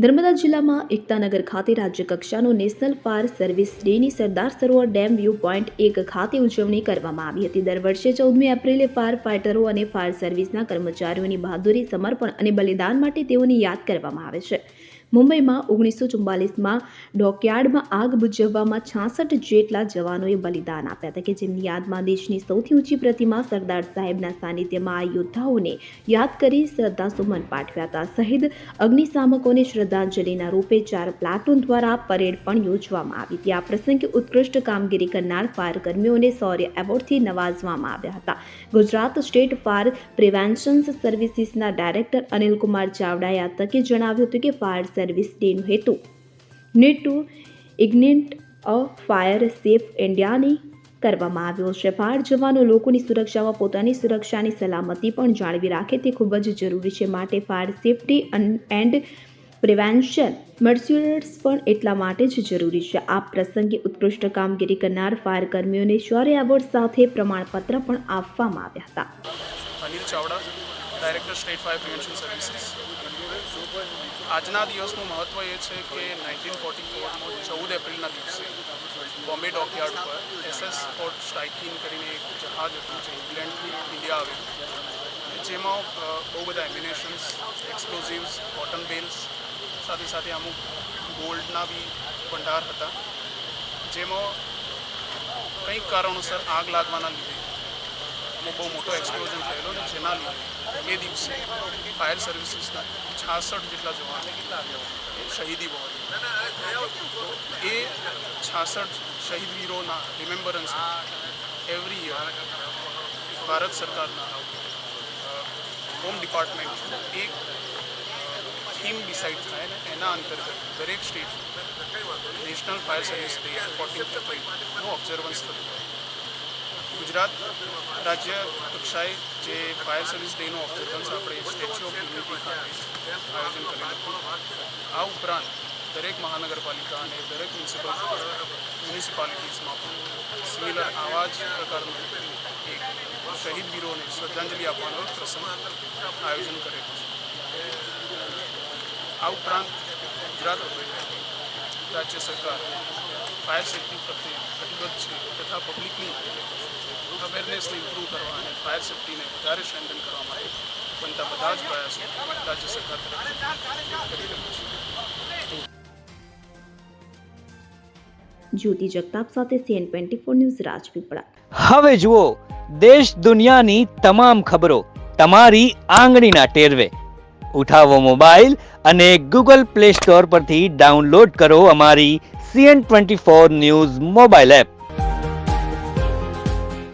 નર્મદા જિલ્લામાં એકતાનગર ખાતે રાજ્યકક્ષાનો national fire service ડેની Sardar Sarovar dam view point 1 ખાતે ઉજવણી કરવામાં આવી હતી। દર વર્ષે 14મી એપ્રિલે ફાયર ફાઇટરો અને ફાયર સર્વિસના કર્મચારીઓની બહાદુરી, સમર્પણ અને બલિદાન માટે તેઓને યાદ કરવામાં આવે છે। મુંબઈમાં 1944માં ડોકયાર્ડમાં આગ બુઝાવવામાં 66 જેટલા જવાનોએ બલિદાન આપ્યા હતા, કે જેમની યાદમાં દેશની સૌથી ઊંચી પ્રતિમા સરદાર સાહેબના સાનિધ્યમાં આ યોદ્ધાઓને યાદ કરી શ્રદ્ધાસુમન પાઠવ્યા હતા। શહીદ અગ્નિશામકોને શ્રદ્ધાંજલિના રૂપે 4 પ્લાટૂન દ્વારા પરેડ પણ યોજવામાં આવી હતી। આ પ્રસંગે ઉત્કૃષ્ટ કામગીરી કરનાર ફાયર કર્મીઓને શૌર્ય એવોર્ડથી નવાજવામાં આવ્યા હતા। ગુજરાત સ્ટેટ ફાયર પ્રિવેન્શન સર્વિસીસના ડાયરેક્ટર અનિલકુમાર ચાવડાએ આ તકે જણાવ્યું હતું કે ફાયર સર્વિસ ડેનો હેતુ need to ignite a fire safe ઇન્ડિયાની કરવામાં આવ્યો છે। ફાયર જવાનો લોકોની સુરક્ષામાં પોતાની સુરક્ષાની સલામતી પણ જાળવી રાખે તે ખૂબ જ જરૂરી છે। માટે ફાયર સેફટી એન્ડ પ્રિવેન્શન મર્સ્યુઅર્સ પણ એટલા માટે જ જરૂરી છે। આ પ્રસંગે ઉત્કૃષ્ટ કામગીરી કરનાર ફાયર કર્મીઓને શૌર્ય એવોર્ડ સાથે પ્રમાણપત્ર પણ આપવામાં આવ્યા હતા। Anil Chavda, director state fire prevention services. આજના દિવસનું મહત્ત્વ એ છે કે 1944માં 14 એપ્રિલના દિવસે બોમ્બે ડોકયાર્ડ પર SS ફોર્ટ સ્ટ્રાઇકિંગ કરીને એક જહાજ હતું જે ઇંગ્લેન્ડથી ઇન્ડિયા આવેલું, જેમાં બહુ બધા એમ્યુનેશન્સ, એક્સપ્લોઝિવ્સ, કોટન બેલ્સ સાથે સાથે અમુક ગોલ્ડના બી ભંડાર હતા, જેમાં કંઈક કારણોસર આગ લાગવાના લીધે અમુક બહુ મોટો એક્સપ્લોઝન થયેલો ને જેના લીધે એ દિવસે ફાયર સર્વિસીસના 66 જેટલા જવાનો શહીદી વહોરી। એ 66 શહીદ વીરોના રિમેમ્બરન્સ એવરી યર ભારત સરકારના હોમ ડિપાર્ટમેન્ટ એક થીમ ડિસાઇડ થાય ને એના અંતર્ગત દરેક state national fire service day 14th એપ્રિલનું ઓબ્ઝર્વન્સ થતું હોય। ગુજરાત રાજ્ય કક્ષાએ જે ફાયર સર્વિસ ડેનું ઓબ્ઝર્વન્સ આપણે સ્ટેચ્યુ ઓફ યુનિટી ખાતે આયોજન કરેલું। આ ઉપરાંત દરેક મહાનગરપાલિકા અને દરેક મ્યુનિસિપાલિટીઝમાં પણ સિમિલર આવા જ પ્રકારનું એક શહીદ વીરોને શ્રદ્ધાંજલિ આપવાનો પ્રસંગ આયોજન કરેલું છે। આ ઉપરાંત ગુજરાત રાજ્ય સરકાર ફાયર સેફ્ટી પ્રત્યે કટિબદ્ધ છે તથા પબ્લિકની અવેરનેસને ઇમ્પ્રૂવ કરવા અને ફાયર સેફ્ટીને વધારે સ્ટ્રેન્થન કરવા માટે બનતા બધા જ પ્રયાસો રાજ્ય સરકાર તરફથી કરી રહ્યું છે। જ્યોતિ જગતાપ સાથે CN24 ન્યૂઝ રાજપીપળા। હવે જુઓ દેશ દુનિયાની તમામ ખબરો તમારી આંગળીના ટેરવે। ઉઠાવો મોબાઈલ અને ગૂગલ પ્લે સ્ટોર પરથી ડાઉનલોડ કરો અમારી CN24 ન્યૂઝ મોબાઈલ એપ।